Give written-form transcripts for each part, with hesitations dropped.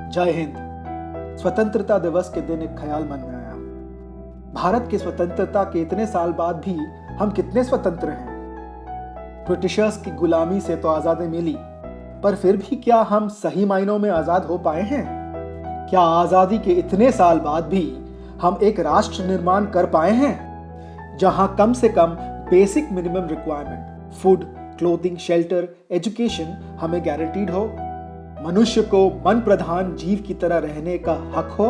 जय हिंद। स्वतंत्रता दिवस के दिन एक ख्याल मन में आया। भारत की स्वतंत्रता के इतने साल बाद भी हम कितने स्वतंत्र हैं। ब्रिटिशर्स की गुलामी से तो आजादी मिली, पर फिर भी क्या हम सही मायनों में आजाद हो पाए हैं? क्या आजादी के इतने साल बाद भी हम एक राष्ट्र निर्माण कर पाए हैं जहां कम से कम basic minimum requirement, food, clothing, shelter, education हमें गारंटीड हो? मनुष्य को मन प्रधान जीव की तरह रहने का हक हो?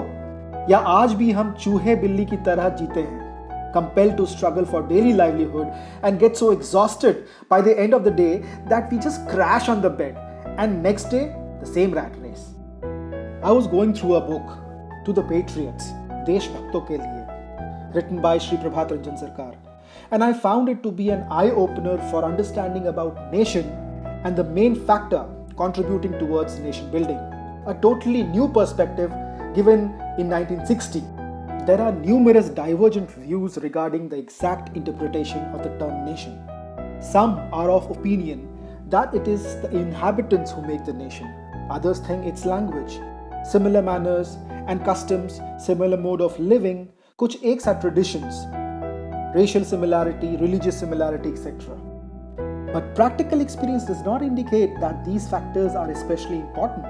या आज भी हम चूहे बिल्ली की तरह जीते हैं, compelled to struggle for daily livelihood and get so exhausted by the end of the day that we just crash on the bed and next day the same rat race. I was going through a book, To the Patriots, देशभक्तों के लिए, written by Shri Prabhat Ranjan Sarkar, and I found it to be an eye-opener for understanding about nation and the main factor contributing towards nation building. A totally new perspective given in 1960. There are numerous divergent views regarding the exact interpretation of the term nation. Some are of opinion that it is the inhabitants who make the nation. Others think it's language, similar manners and customs, similar mode of living, कुछ एक सा traditions, racial similarity, religious similarity, etc. But practical experience does not indicate that these factors are especially important.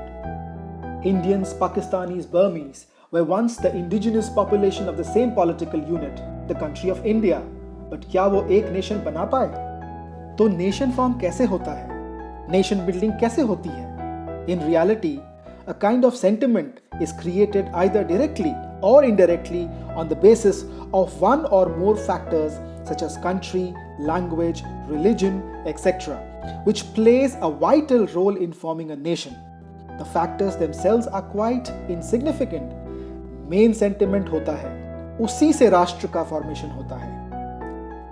Indians, Pakistanis, Burmese were once the indigenous population of the same political unit, the country of India. But क्या वो एक nation बना पाए? तो nation form कैसे होता है? Nation building कैसे होती है? In reality, a kind of sentiment is created either directly or indirectly on the basis of one or more factors such as country, language, religion, etc., which plays a vital role in forming a nation. The factors themselves are quite insignificant. Main sentiment होता है, उसी से राष्ट्र का formation होता है।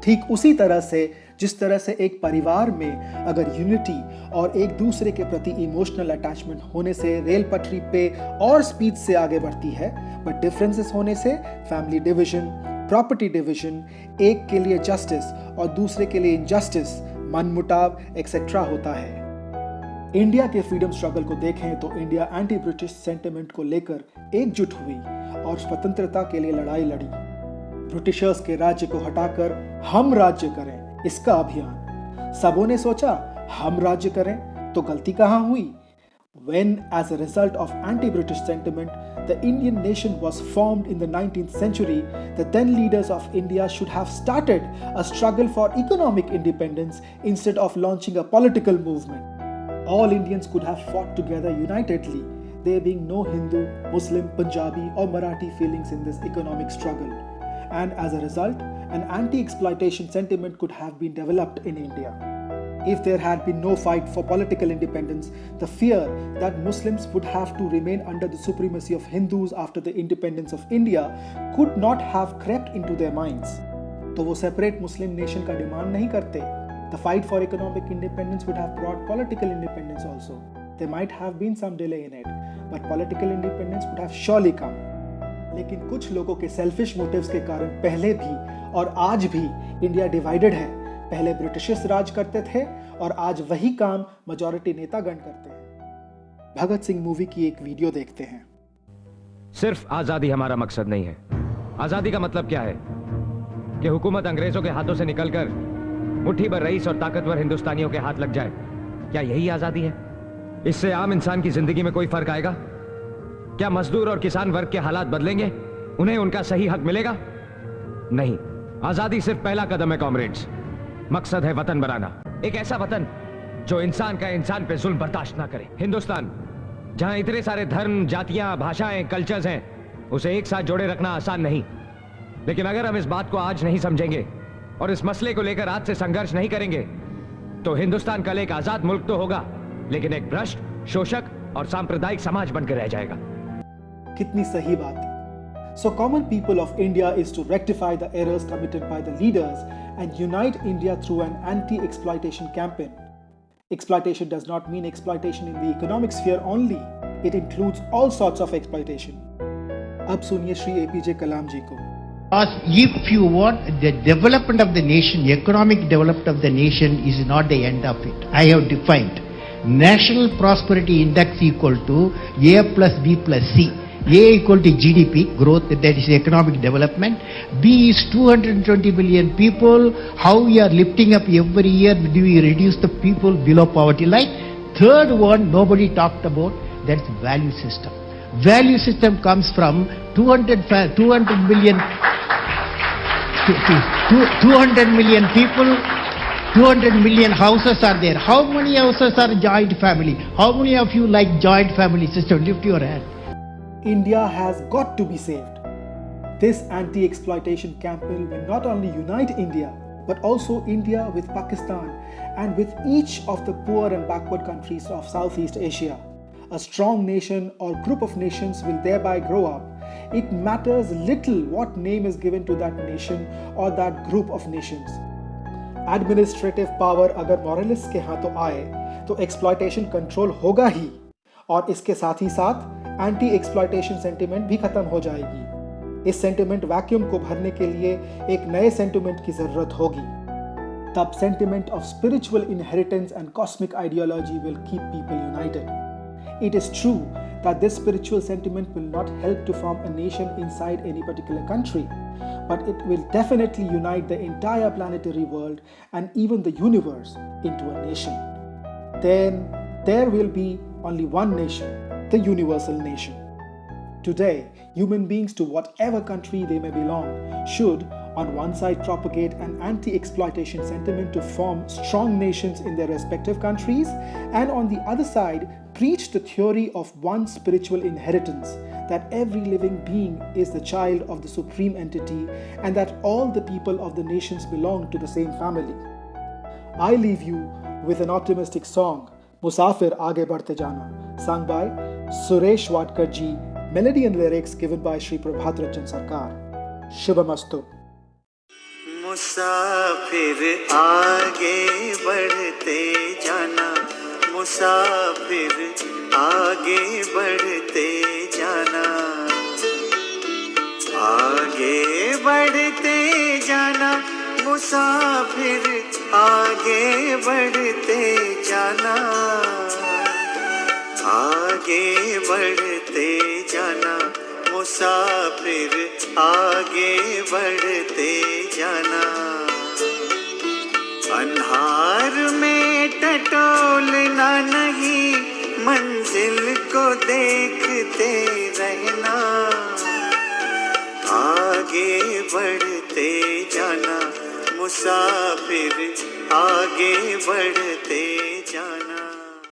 ठीक उसी तरह से जिस तरह से एक परिवार में अगर यूनिटी और एक दूसरे के प्रति इमोशनल अटैचमेंट होने से रेल पटरी पे और स्पीड से आगे बढ़ती है, बट डिफरेंसेस होने से फैमिली डिवीजन, प्रॉपर्टी डिवीजन, एक के लिए जस्टिस और दूसरे के लिए इनजस्टिस, मनमुटाव एक्सेट्रा होता है। इंडिया के फ्रीडम स्ट्रगल को देखें तो इंडिया एंटी ब्रिटिश सेंटिमेंट को लेकर एकजुट हुई और स्वतंत्रता के लिए लड़ाई लड़ी। ब्रिटिशर्स के राज्य को हटाकर हम राज्य करें, इसका अभियान। सबों ने सोचा हम राज्य करें तो गलती कहां हुई? When, as a result of anti-British sentiment, the Indian nation was formed in the 19th century, the then leaders of India should have started a struggle for economic independence instead of launching a political movement. All Indians could have fought together unitedly, there being no Hindu, Muslim, Punjabi or Marathi feelings in this economic struggle. And as a result, an anti-exploitation sentiment could have been developed in India. If there had been no fight for political independence, the fear that Muslims would have to remain under the supremacy of Hindus after the independence of India could not have crept into their minds. तो वो separate Muslim nation का demand नहीं करते. The fight for economic independence would have brought political independence also. There might have been some delay in it, but political independence would have surely come. लेकिन कुछ लोगों के selfish motives के कारण पहले भी और आज भी इंडिया divided है। पहले ब्रिटिशर्स राज करते थे और आज वही काम मेजॉरिटी नेतागण करते हैं। भगत सिंह मूवी की एक वीडियो देखते हैं। सिर्फ आजादी हमारा मकसद नहीं है। आजादी का मतलब क्या है? कि हुकूमत अंग्रेजों के हाथों से निकलकर मुट्ठी भर रईस और ताकतवर हिंदुस्तानियों के हाथ लग जाए, क्या यही आजादी है? इससे आम इंसान की जिंदगी में कोई फर्क आएगा? क्या मजदूर और किसान वर्ग के हालात बदलेंगे? उन्हें उनका सही हक मिलेगा? नहीं। आजादी सिर्फ पहला कदम है कॉमरेड्स। मकसद है वतन बनाना, एक ऐसा वतन जो इंसान का इंसान पे जुल्म बर्दाश्त ना करे। हिंदुस्तान जहां इतने सारे धर्म, जातियां, भाषाएं, कल्चर्स हैं, उसे एक साथ जोड़े रखना आसान नहीं। लेकिन अगर हम इस बात को आज नहीं समझेंगे और इस मसले को लेकर आज से संघर्ष नहीं करेंगे तो हिंदुस्तान कल एक आजाद मुल्क तो होगा, लेकिन एक भ्रष्ट, शोषक और सांप्रदायिक समाज बनकर रह जाएगा। कितनी सही बात। So common people of India is to rectify the errors committed by the leaders and unite India through an anti-exploitation campaign. Exploitation does not mean exploitation in the economic sphere only. It includes all sorts of exploitation. अब सुनिए Shri APJ कलाम जी को। If you want the development of the nation, economic development of the nation is not the end of it. I have defined National Prosperity Index equal to A plus B plus C. A equal to GDP, growth, that is economic development. B is 220 million people. How we are lifting up every year, do we reduce the people below poverty line? Third one, nobody talked about, that's value system. Value system comes from 200 million people, 200 million houses are there. How many houses are joint family? How many of you like joint family system? Lift your hand. India has got to be saved. This anti-exploitation campaign will not only unite India, but also India with Pakistan and with each of the poor and backward countries of Southeast Asia. A strong nation or group of nations will thereby grow up. It matters little what name is given to that nation or that group of nations. Administrative power अगर moralist के हाथों आए तो exploitation control होगा ही, और इसके साथ ही साथ एंटी एक्सप्लॉयटेशन सेंटिमेंट भी खत्म हो जाएगी। इस सेंटिमेंट वैक्यूम को भरने के लिए एक नए सेंटिमेंट की जरूरत होगी। तब sentiment of spiritual inheritance and cosmic ideology will keep people United. It is true that this spiritual sentiment will not help to form a nation inside any particular country, but it will definitely unite the entire planetary world and even the universe into a nation. Then there will be only one nation, the universal nation. Today, human beings to whatever country they may belong should, on one side, propagate an anti-exploitation sentiment to form strong nations in their respective countries, and on the other side, preach the theory of one spiritual inheritance, that every living being is the child of the supreme entity and that all the people of the nations belong to the same family. I leave you with an optimistic song, Musafir Aage Badhte Jana, sung by Suresh Watkar ji, melody and lyrics given by Shri Prabhat Ranjan Sarkar. Shubhamastu. मुसाफिर आगे बढ़ते जाना, मुसाफिर आगे बढ़ते जाना, आगे बढ़ते जाना, मुसाफिर आगे बढ़ते जाना, आगे बढ़ते जाना, मुसाफिर आगे बढ़ते जाना। अन्हार में टटोलना नहीं, मंजिल को देखते रहना, आगे बढ़ते जाना, मुसाफिर आगे बढ़ते